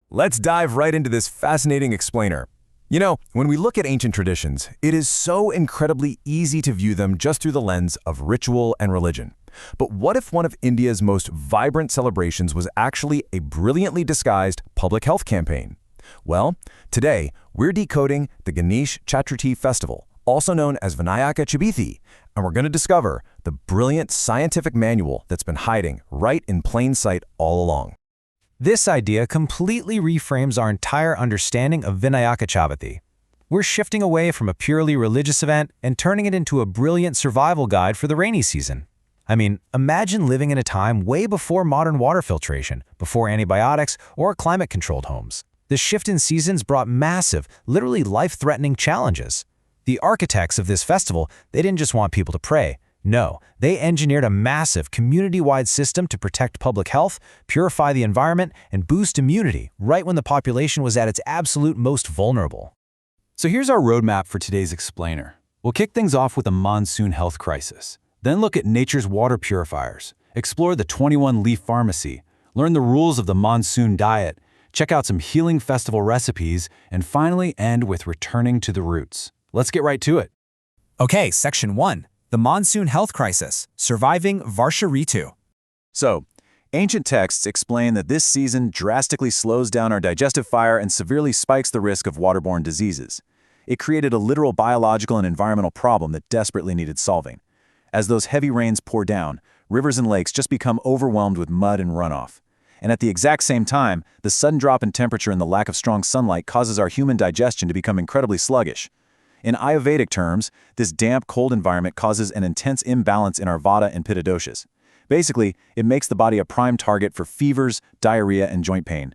Let's dive right into this fascinating explainer. You know, when we look at ancient traditions, it is so incredibly easy to view them just through the lens of ritual and religion. But what if one of India's most vibrant celebrations was actually a brilliantly disguised public health campaign? Well, today, we're decoding the Ganesh Chaturthi festival, also known as Vinayaka Chaturthi, and we're going to discover the brilliant scientific manual that's been hiding right in plain sight all along. This idea completely reframes our entire understanding of Vinayaka Chaturthi. We're shifting away from a purely religious event and turning it into a brilliant survival guide for the rainy season. I mean, imagine living in a time way before modern water filtration, before antibiotics or climate-controlled homes. The shift in seasons brought massive, literally life-threatening challenges. The architects of this festival, they didn't just want people to pray. No, they engineered a massive community-wide system to protect public health, purify the environment, and boost immunity right when the population was at its absolute most vulnerable. So here's our roadmap for today's explainer. We'll kick things off with a monsoon health crisis. Then look at nature's water purifiers, explore the 21-leaf pharmacy, learn the rules of the monsoon diet, check out some healing festival recipes, and finally end with returning to the roots. Let's get right to it. Okay, Section 1. The Monsoon Health Crisis, Surviving Varsha Ritu. So, ancient texts explain that this season drastically slows down our digestive fire and severely spikes the risk of waterborne diseases. It created a literal biological and environmental problem that desperately needed solving. As those heavy rains pour down, rivers and lakes just become overwhelmed with mud and runoff. And at the exact same time, the sudden drop in temperature and the lack of strong sunlight causes our human digestion to become incredibly sluggish. In Ayurvedic terms, this damp, cold environment causes an intense imbalance in our vata and pitta doshas. Basically, it makes the body a prime target for fevers, diarrhea, and joint pain.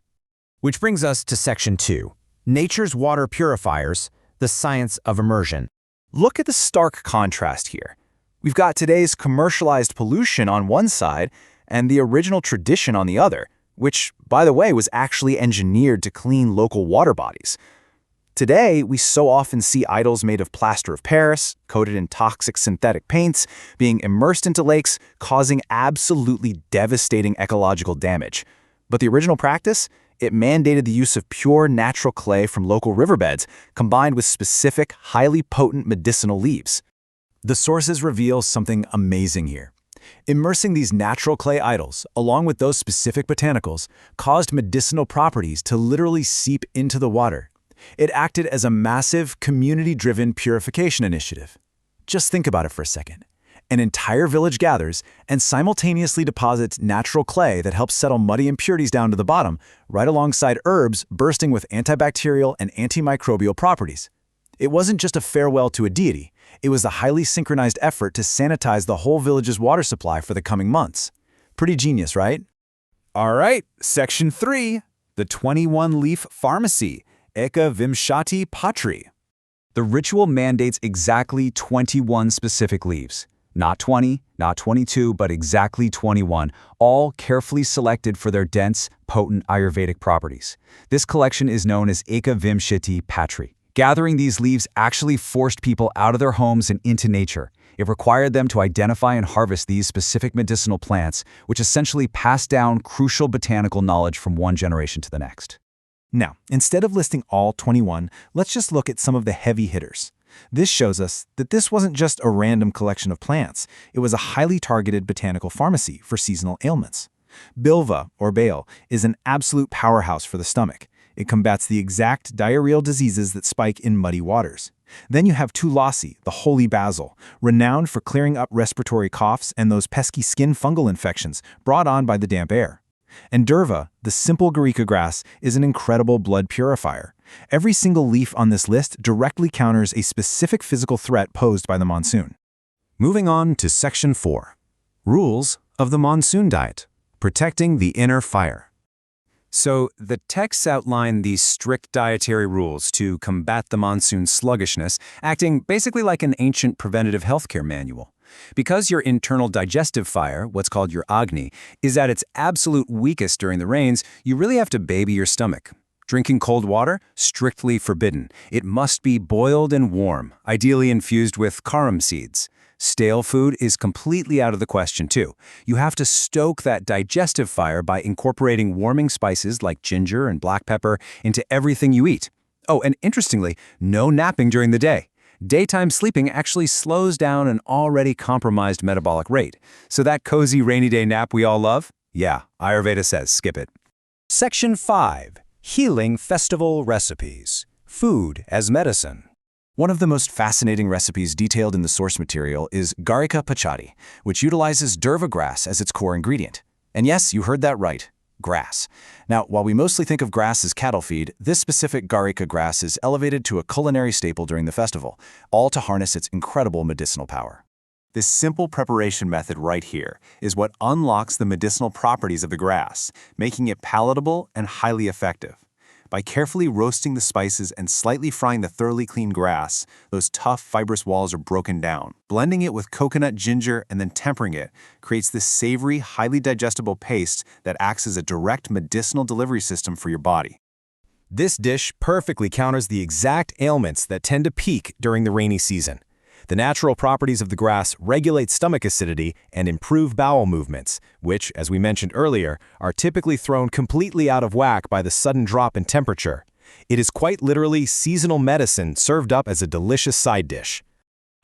Which brings us to Section 2. Nature's Water Purifiers, the Science of Immersion. Look at the stark contrast here. We've got today's commercialized pollution on one side and the original tradition on the other, which, by the way, was actually engineered to clean local water bodies. Today, we so often see idols made of plaster of Paris, coated in toxic synthetic paints, being immersed into lakes, causing absolutely devastating ecological damage. But the original practice? It mandated the use of pure natural clay from local riverbeds, combined with specific, highly potent medicinal leaves. The sources reveal something amazing here. Immersing these natural clay idols, along with those specific botanicals, caused medicinal properties to literally seep into the water. It acted as a massive, community-driven purification initiative. Just think about it for a second. An entire village gathers and simultaneously deposits natural clay that helps settle muddy impurities down to the bottom, right alongside herbs bursting with antibacterial and antimicrobial properties. It wasn't just a farewell to a deity. It was a highly synchronized effort to sanitize the whole village's water supply for the coming months. Pretty genius, right? All right, Section 3, the 21-leaf pharmacy, Ekavimshati Patra. The ritual mandates exactly 21 specific leaves. Not 20, not 22, but exactly 21, all carefully selected for their dense, potent Ayurvedic properties. This collection is known as Ekavimshati Patra. Gathering these leaves actually forced people out of their homes and into nature. It required them to identify and harvest these specific medicinal plants, which essentially passed down crucial botanical knowledge from one generation to the next. Now, instead of listing all 21, let's just look at some of the heavy hitters. This shows us that this wasn't just a random collection of plants. It was a highly targeted botanical pharmacy for seasonal ailments. Bilva, or Bael, is an absolute powerhouse for the stomach. It combats the exact diarrheal diseases that spike in muddy waters. Then you have Tulasi, the holy basil, renowned for clearing up respiratory coughs and those pesky skin fungal infections brought on by the damp air. And Durva, the simple Garika grass, is an incredible blood purifier. Every single leaf on this list directly counters a specific physical threat posed by the monsoon. Moving on to Section 4. Rules of the Monsoon Diet, Protecting the Inner Fire. So, the texts outline these strict dietary rules to combat the monsoon sluggishness, acting basically like an ancient preventative healthcare manual. Because your internal digestive fire, what's called your Agni, is at its absolute weakest during the rains, you really have to baby your stomach. Drinking cold water? Strictly forbidden. It must be boiled and warm, ideally infused with carom seeds. Stale food is completely out of the question too. You have to stoke that digestive fire by incorporating warming spices like ginger and black pepper into everything you eat. Oh, and interestingly, no napping during the day. Daytime sleeping actually slows down an already compromised metabolic rate. So that cozy rainy day nap we all love? Yeah, Ayurveda says skip it. Section 5. Healing Festival Recipes. Food as Medicine. One of the most fascinating recipes detailed in the source material is Garika Pachadi, which utilizes durva grass as its core ingredient. And yes, you heard that right, grass. Now, while we mostly think of grass as cattle feed, this specific Garika grass is elevated to a culinary staple during the festival, all to harness its incredible medicinal power. This simple preparation method right here is what unlocks the medicinal properties of the grass, making it palatable and highly effective. By carefully roasting the spices and slightly frying the thoroughly clean grass, those tough, fibrous walls are broken down. Blending it with coconut ginger and then tempering it creates this savory, highly digestible paste that acts as a direct medicinal delivery system for your body. This dish perfectly counters the exact ailments that tend to peak during the rainy season. The natural properties of the grass regulate stomach acidity and improve bowel movements, which, as we mentioned earlier, are typically thrown completely out of whack by the sudden drop in temperature. It is quite literally seasonal medicine served up as a delicious side dish.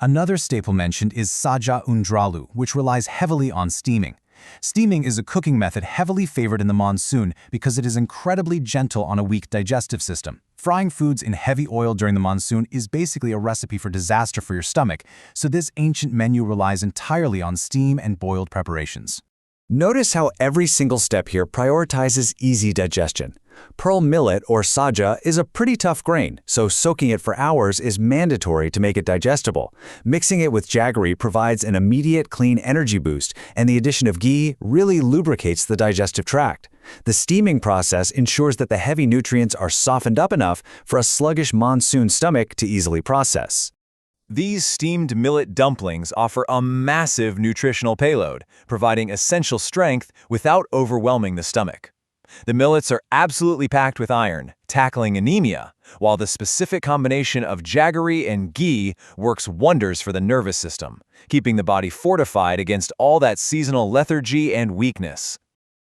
Another staple mentioned is Saja Undralu, which relies heavily on steaming. Steaming is a cooking method heavily favored in the monsoon because it is incredibly gentle on a weak digestive system. Frying foods in heavy oil during the monsoon is basically a recipe for disaster for your stomach, so this ancient menu relies entirely on steam and boiled preparations. Notice how every single step here prioritizes easy digestion. Pearl millet or saja is a pretty tough grain, so soaking it for hours is mandatory to make it digestible. Mixing it with jaggery provides an immediate clean energy boost, and the addition of ghee really lubricates the digestive tract. The steaming process ensures that the heavy nutrients are softened up enough for a sluggish monsoon stomach to easily process. These steamed millet dumplings offer a massive nutritional payload, providing essential strength without overwhelming the stomach. The millets are absolutely packed with iron, tackling anemia, while the specific combination of jaggery and ghee works wonders for the nervous system, keeping the body fortified against all that seasonal lethargy and weakness.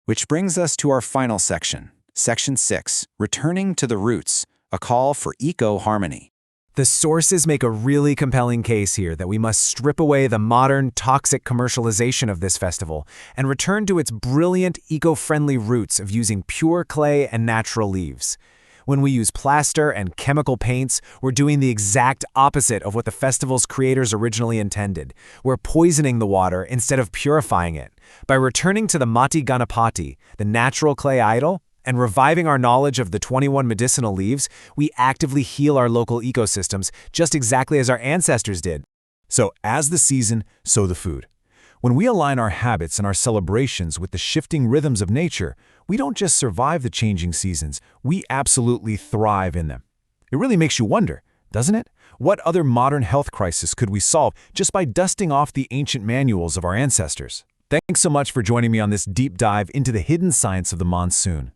Which brings us to our final section, Section 6, Returning to the Roots, a call for eco-harmony. The sources make a really compelling case here that we must strip away the modern, toxic commercialization of this festival and return to its brilliant, eco-friendly roots of using pure clay and natural leaves. When we use plaster and chemical paints, we're doing the exact opposite of what the festival's creators originally intended. We're poisoning the water instead of purifying it. By returning to the Mati Ganapati, the natural clay idol, and reviving our knowledge of the 21 medicinal leaves, we actively heal our local ecosystems just exactly as our ancestors did. So as the season, so the food. When we align our habits and our celebrations with the shifting rhythms of nature, we don't just survive the changing seasons, we absolutely thrive in them. It really makes you wonder, doesn't it? What other modern health crisis could we solve just by dusting off the ancient manuals of our ancestors? Thanks so much for joining me on this deep dive into the hidden science of the monsoon.